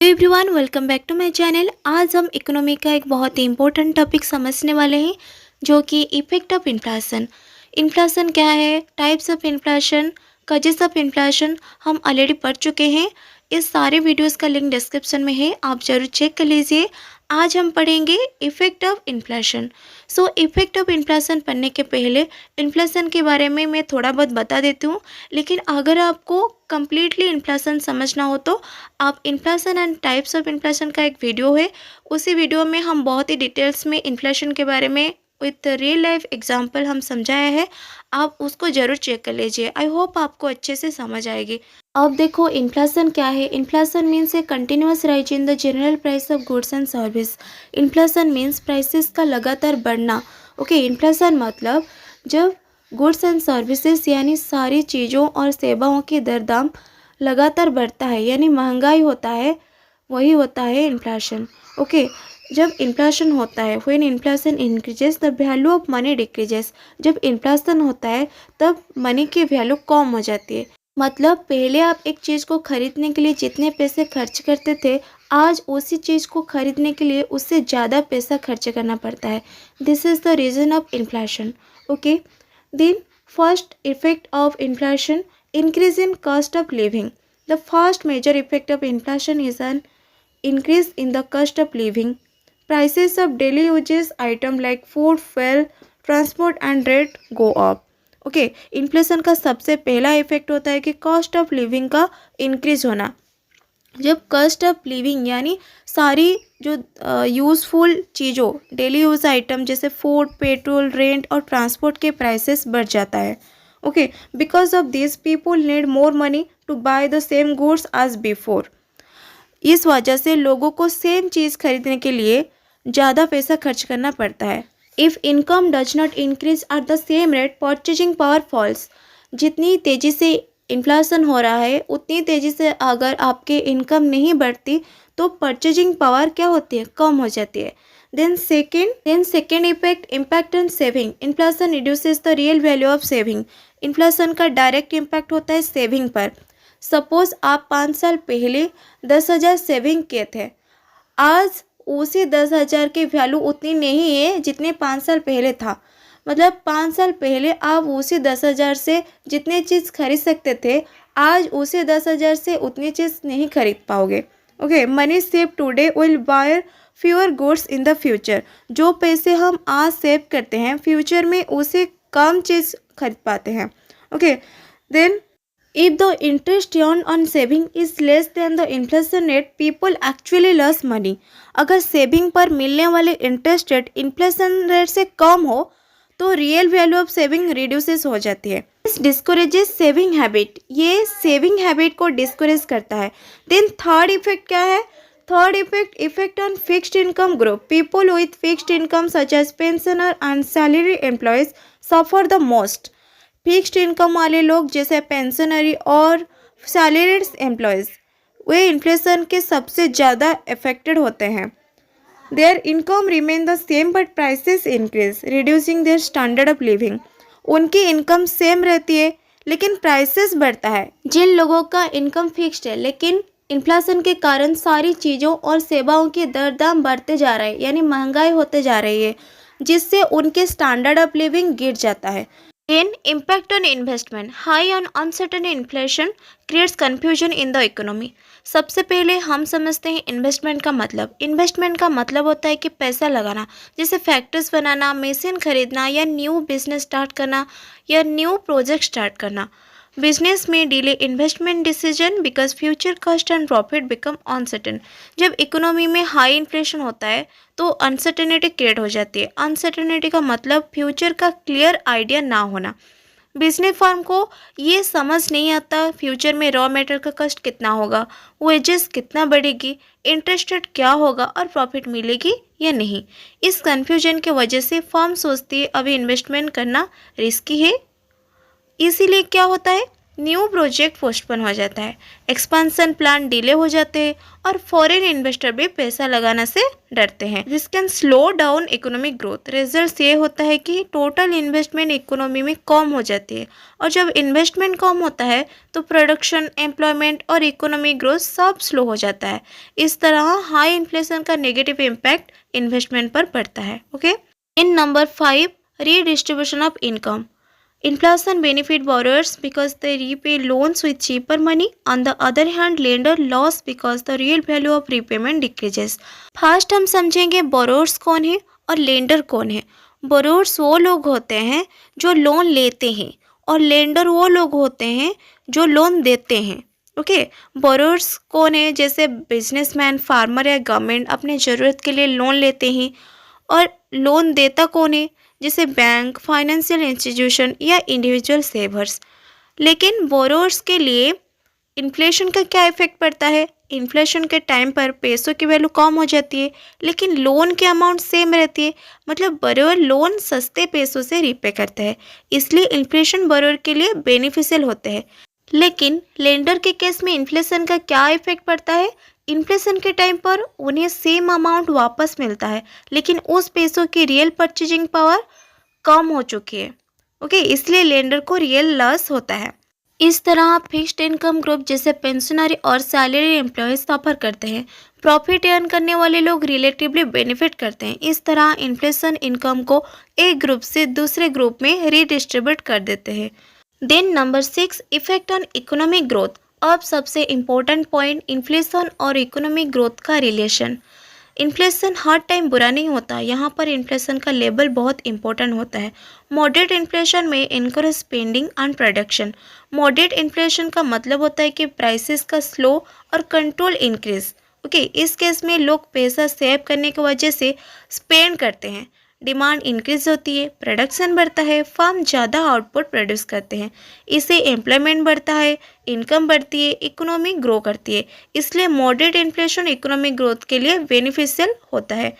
Everyone, welcome back to my channel. आज हम economy का एक बहुत ही इम्पोर्टेंट टॉपिक समझने वाले हैं, जो कि इफेक्ट ऑफ इन्फ्लेशन। इन्फ्लेशन क्या है, types of inflation, causes of inflation हम ऑलरेडी पढ़ चुके हैं। इस सारे वीडियोस का लिंक डिस्क्रिप्शन में है, आप ज़रूर चेक कर लीजिए। आज हम पढ़ेंगे effect of inflation. So effect of inflation पढ़ने के पहले इन्फ्लेशन के बारे में मैं थोड़ा बहुत बता देती हूँ, लेकिन अगर आपको कम्प्लीटली इन्फ्लेशन समझना हो तो आप inflation and types of inflation का एक वीडियो है, उसी वीडियो में हम बहुत ही डिटेल्स में इन्फ्लेशन के बारे में विथ रियल लाइफ एग्जांपल हम समझाया है। आप उसको ज़रूर चेक कर लीजिए, आई होप आपको अच्छे से समझ आएगी। अब देखो इन्फ्लेशन क्या है। Inflation means a continuous rise in the general price of goods and service. Inflation means prices का लगातार बढ़ना। ओके, इन्फ्लेशन मतलब जब गुड्स एंड सर्विसेज यानी सारी चीज़ों और सेवाओं की दर दाम लगातार बढ़ता है, यानी महंगाई होता है, वही होता है इन्फ्लेशन। ओके, जब इन्फ्लेशन होता है, when inflation increases the value of money decreases. जब इन्फ्लेशन होता है तब मनी की वैल्यू कम हो जाती है। मतलब पहले आप एक चीज़ को खरीदने के लिए जितने पैसे खर्च करते थे, आज उसी चीज़ को खरीदने के लिए उससे ज़्यादा पैसा खर्च करना पड़ता है। This is the reason of inflation. Okay, then first effect of inflation, increase in cost of living. The first major effect of inflation is an increase in the cost of living. Prices of daily uses item like food, fuel, transport and rent go up. Okay, inflation का सबसे पहला effect होता है कि cost of living का increase होना। जब cost of living यानी सारी जो यूज़फुल चीज़ों, डेली यूज़ आइटम जैसे फूड, पेट्रोल, रेंट और ट्रांसपोर्ट के प्राइसेस बढ़ जाता है। Okay, because of this people need more money to buy the same goods as before. इस वजह से लोगों को सेम चीज़ खरीदने के लिए ज़्यादा पैसा खर्च करना पड़ता है। If income does not increase at the same rate, purchasing power falls. जितनी तेज़ी से इन्फ्लेशन हो रहा है, उतनी तेज़ी से अगर आपके इनकम नहीं बढ़ती तो परचेजिंग पावर क्या होती है, कम हो जाती है। Then second impact on saving. Inflation reduces the real value of saving. Inflation का डायरेक्ट इम्पैक्ट होता है सेविंग पर। सपोज आप 5 साल पहले 10,000 सेविंग किए थे, आज उसी 10,000 की वैल्यू उतनी नहीं है जितने 5 साल पहले था। मतलब 5 साल पहले आप उसी 10,000 से जितने चीज़ खरीद सकते थे, आज उसी 10,000 से उतनी चीज़ नहीं खरीद पाओगे। Okay, money save today will buy fewer goods in the future. जो पैसे हम आज सेव करते हैं, फ्यूचर में उसे कम चीज़ खरीद पाते हैं। Okay, then if the interest earn on saving is less than the inflation rate, people actually loss money. अगर सेविंग पर मिलने वाले इंटरेस्ट रेट इन्फ्लेशन रेट से कम हो तो real value of saving reduces हो जाती है। डिस्करेजेस सेविंग हैबिट, ये सेविंग हैबिट को डिस्करेज करता है। देन थर्ड इफेक्ट क्या है? Third effect on fixed income group. People with fixed income such as pensioner and salary employees suffer the most. Fixed income वाले लोग जैसे पेंशनरी और सैलरीड एम्प्लॉयज, वे इन्फ्लेशन के सबसे ज़्यादा अफेक्टेड होते हैं। There income remain the same but prices increase, reducing their standard of living. उनकी इनकम सेम रहती है लेकिन प्राइसेस बढ़ता है। जिन लोगों का इनकम फिक्स्ड है लेकिन इन्फ्लेशन के कारण सारी चीज़ों और सेवाओं के दर दाम बढ़ते जा रहे हैं, यानी महंगाई होते जा रही है, जिससे उनके स्टैंडर्ड ऑफ लिविंग गिर जाता है। Then impact on investment, high on uncertain inflation creates confusion in the economy. सबसे पहले हम समझते हैं इन्वेस्टमेंट का मतलब। इन्वेस्टमेंट का मतलब होता है कि पैसा लगाना, जैसे फैक्ट्रीज बनाना, मशीन खरीदना या न्यू बिजनेस स्टार्ट करना या न्यू प्रोजेक्ट स्टार्ट करना। बिजनेस में delay investment decision because future cost and profit become uncertain. जब इकोनॉमी में हाई इन्फ्लेशन होता है तो अनसर्टेनिटी क्रिएट हो जाती है। अनसर्टेनिटी का मतलब फ्यूचर का क्लियर आइडिया ना होना। बिजनेस फर्म को ये समझ नहीं आता फ्यूचर में रॉ मटेरियल का कॉस्ट कितना होगा, वेजेस कितना बढ़ेगी, इंटरेस्ट रेट क्या होगा और प्रॉफिट मिलेगी या नहीं। इस कन्फ्यूजन की वजह से फर्म सोचती है अभी इन्वेस्टमेंट करना रिस्की है। इसीलिए क्या होता है, न्यू प्रोजेक्ट पोस्टपोन हो जाता है, एक्सपांसन प्लान डिले हो जाते हैं और फॉरेन इन्वेस्टर भी पैसा लगाने से डरते हैं। This can slow down economic growth. Result ये होता है कि टोटल इन्वेस्टमेंट इकोनॉमी में कम हो जाती है और जब इन्वेस्टमेंट कम होता है तो प्रोडक्शन, एम्प्लॉयमेंट और इकोनॉमिक ग्रोथ सब स्लो हो जाता है। इस तरह हाई इन्फ्लेशन का नेगेटिव इम्पैक्ट इन्वेस्टमेंट पर पड़ता है। Okay, in number 5, redistribution of income. Inflation benefit borrowers because they repay loans with cheaper money. On the other hand, lender loss because the real value of repayment decreases. First हम समझेंगे borrowers कौन है और lender कौन है। Borrowers वो लोग होते हैं जो लोन लेते हैं और लेंडर वो लोग होते हैं जो लोन देते हैं। ओके, बोरोर्स कौन है? जैसे बिजनेसमैन, फार्मर या गवर्नमेंट अपने ज़रूरत के लिए लोन लेते हैं। और लोन देता कौन है? जैसे बैंक, फाइनेंशियल इंस्टीट्यूशन या इंडिविजुअल सेवर्स। लेकिन बोरोअर्स के लिए इन्फ्लेशन का क्या इफेक्ट पड़ता है? इन्फ्लेशन के टाइम पर पैसों की वैल्यू कम हो जाती है लेकिन लोन की अमाउंट सेम रहती है, मतलब बोरोअर लोन सस्ते पैसों से रीपे करता है, इसलिए इन्फ्लेशन बोरोअर के लिए बेनिफिशियल होते हैं। लेकिन लेंडर के केस में इन्फ्लेशन का क्या इफेक्ट पड़ता है? इन्फ्लेशन के टाइम पर उन्हें सेम अमाउंट वापस मिलता है लेकिन उस पैसों की रियल परचेजिंग पावर कम हो चुकी है। ओके, इसलिए लेंडर को रियल लॉस होता है। इस तरह फिक्स्ड इनकम ग्रुप जैसे पेंशनरी और सैलरी एम्प्लॉयज सफर करते हैं। प्रॉफिट अर्न करने वाले लोग रिलेटिवली बेनिफिट करते हैं। इस तरह इन्फ्लेशन इनकम को एक ग्रुप से दूसरे ग्रुप में रीडिस्ट्रीब्यूट कर देते हैं। Then number 6, effect on economic growth. अब सबसे इम्पोर्टेंट पॉइंट, इन्फ्लेशन और इकोनॉमिक ग्रोथ का रिलेशन। इन्फ्लेशन हर टाइम बुरा नहीं होता, यहाँ पर इन्फ्लेशन का लेवल बहुत इंपॉर्टेंट होता है। मॉडरेट इन्फ्लेशन में encourage spending and production. Moderate inflation का मतलब होता है कि प्राइसेस का स्लो और कंट्रोल इंक्रीज। ओके, इस केस में लोग पैसा सेव करने की वजह से स्पेंड करते हैं, डिमांड इंक्रीज होती है, प्रोडक्शन बढ़ता है, फर्म ज़्यादा आउटपुट प्रोड्यूस करते हैं, इससे एम्प्लॉयमेंट बढ़ता है, इनकम बढ़ती है, इकोनॉमी ग्रो करती है। इसलिए मॉडरेट इन्फ्लेशन इकोनॉमिक ग्रोथ के लिए बेनिफिशियल होता है।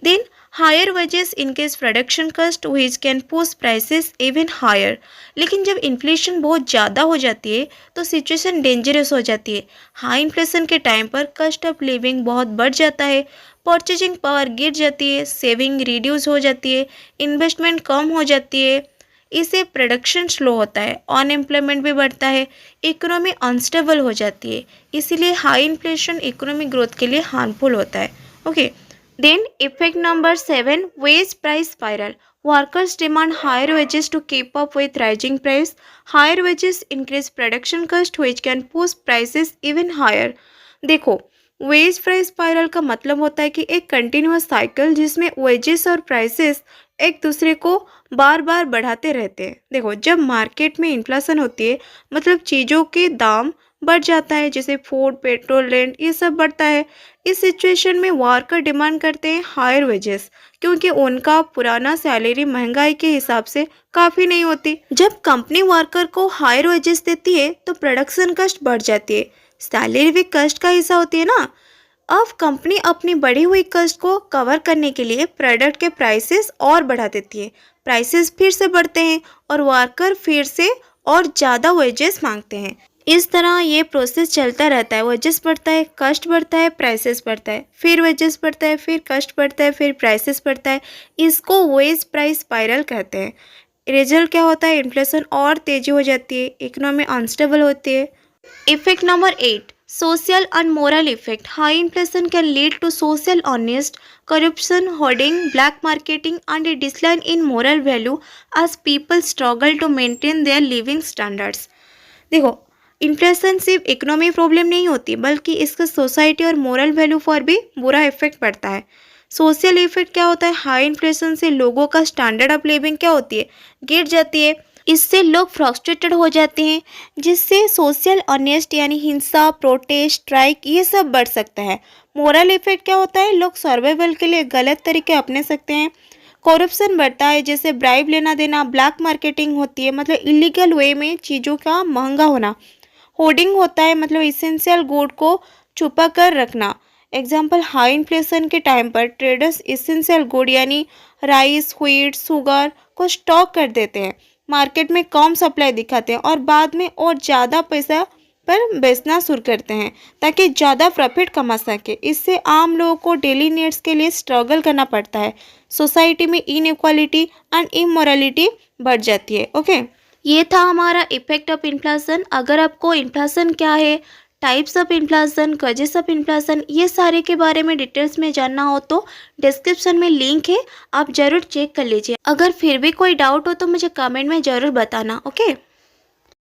Then higher wages increase production cost which can push prices even higher. लेकिन जब इन्फ्लेशन बहुत ज़्यादा हो जाती है तो सिचुएशन डेंजरस हो जाती है। हाई इन्फ्लेशन के टाइम पर कॉस्ट ऑफ लिविंग बहुत बढ़ जाता है, परचेजिंग पावर गिर जाती है, सेविंग रिड्यूस हो जाती है, इन्वेस्टमेंट कम हो जाती है, इससे प्रोडक्शन स्लो होता है, अनएम्प्लॉयमेंट भी बढ़ता है, इकोनॉमी अनस्टेबल हो जाती है। इसीलिए हाई इन्फ्लेशन इकोनॉमिक ग्रोथ के लिए हार्मफुल होता है। Okay, then effect number 7, wage price spiral. Workers demand higher wages to keep up with rising price. Higher wages increase production cost which can push prices even higher. देखो, wage price spiral का मतलब होता है कि एक continuous cycle जिसमें wages और prices एक दूसरे को बार बार बढ़ाते रहते हैं। देखो, जब मार्केट में इन्फ्लेशन होती है मतलब चीज़ों के दाम बढ़ जाता है, जैसे फूड, पेट्रोल, रेंट, ये सब बढ़ता है। इस सिचुएशन में वर्कर डिमांड करते हैं हायर वेजेस क्योंकि उनका पुराना सैलरी महंगाई के हिसाब से काफ़ी नहीं होती। जब कंपनी वर्कर को हायर वेजेस देती है तो प्रोडक्शन कॉस्ट बढ़ जाती है, सैलरी भी कॉस्ट का हिस्सा होती है ना। अब कंपनी अपनी बढ़ी हुई कॉस्ट को कवर करने के लिए प्रोडक्ट के प्राइसेस और बढ़ा देती है, प्राइसेस फिर से बढ़ते हैं और वर्कर फिर से और ज़्यादा वेजेस मांगते हैं। इस तरह ये प्रोसेस चलता रहता है, वेजेस बढ़ता है, कॉस्ट बढ़ता है, प्राइसेस बढ़ता है, फिर वेजेस बढ़ता है, फिर कॉस्ट बढ़ता है, फिर प्राइसेस बढ़ता है। इसको वेज प्राइस स्पाइरल कहते हैं। रिजल्ट क्या होता है? इन्फ्लेशन और तेजी हो जाती है, इकोनॉमी अनस्टेबल होती है। Effect number 8, social and moral effect. High inflation can lead to social unrest, corruption, hoarding, black marketing, and a decline in moral value as people struggle to maintain their living standards. देखो, inflation सिर्फ economy problem नहीं होती बल्कि इसका society और moral value पर भी बुरा इफेक्ट पड़ता है। सोशल इफेक्ट क्या होता है? हाई इन्फ्लेशन से लोगों का स्टैंडर्ड ऑफ लिविंग क्या होती है? गिर जाती है। इससे लोग फ्रस्ट्रेटेड हो जाते हैं जिससे सोशल अनरेस्ट यानी हिंसा, प्रोटेस्ट, स्ट्राइक ये सब बढ़ सकता है। मोरल इफेक्ट क्या होता है? लोग सर्वाइवल के लिए गलत तरीके अपने सकते हैं। करप्शन बढ़ता है, जैसे ब्राइब लेना देना, ब्लैक मार्केटिंग होती है मतलब इलीगल वे में चीज़ों का महंगा होना। होर्डिंग होता है मतलब इसेंशियल गुड को छुपा कर रखना। एग्जाम्पल, हाई इन्फ्लेशन के टाइम पर ट्रेडर्स इसेंशियल गुड यानी राइस, व्हीट, शुगर को स्टॉक कर देते हैं मार्केट में कम सप्लाई दिखाते हैं और बाद में और ज़्यादा पैसा पर बेचना शुरू करते हैं ताकि ज़्यादा प्रॉफिट कमा सके। इससे आम लोगों को डेली नीड्स के लिए स्ट्रगल करना पड़ता है। सोसाइटी में इनइक्वालिटी एंड इमोरलिटी बढ़ जाती है। ओके, ये था हमारा इफेक्ट ऑफ इन्फ्लेशन। अगर आपको इन्फ्लेशन क्या है, types of inflation, causes of inflation, ये सारे के बारे में डिटेल्स में जानना हो तो डिस्क्रिप्शन में लिंक है, आप ज़रूर चेक कर लीजिए। अगर फिर भी कोई डाउट हो तो मुझे कमेंट में ज़रूर बताना। ओके।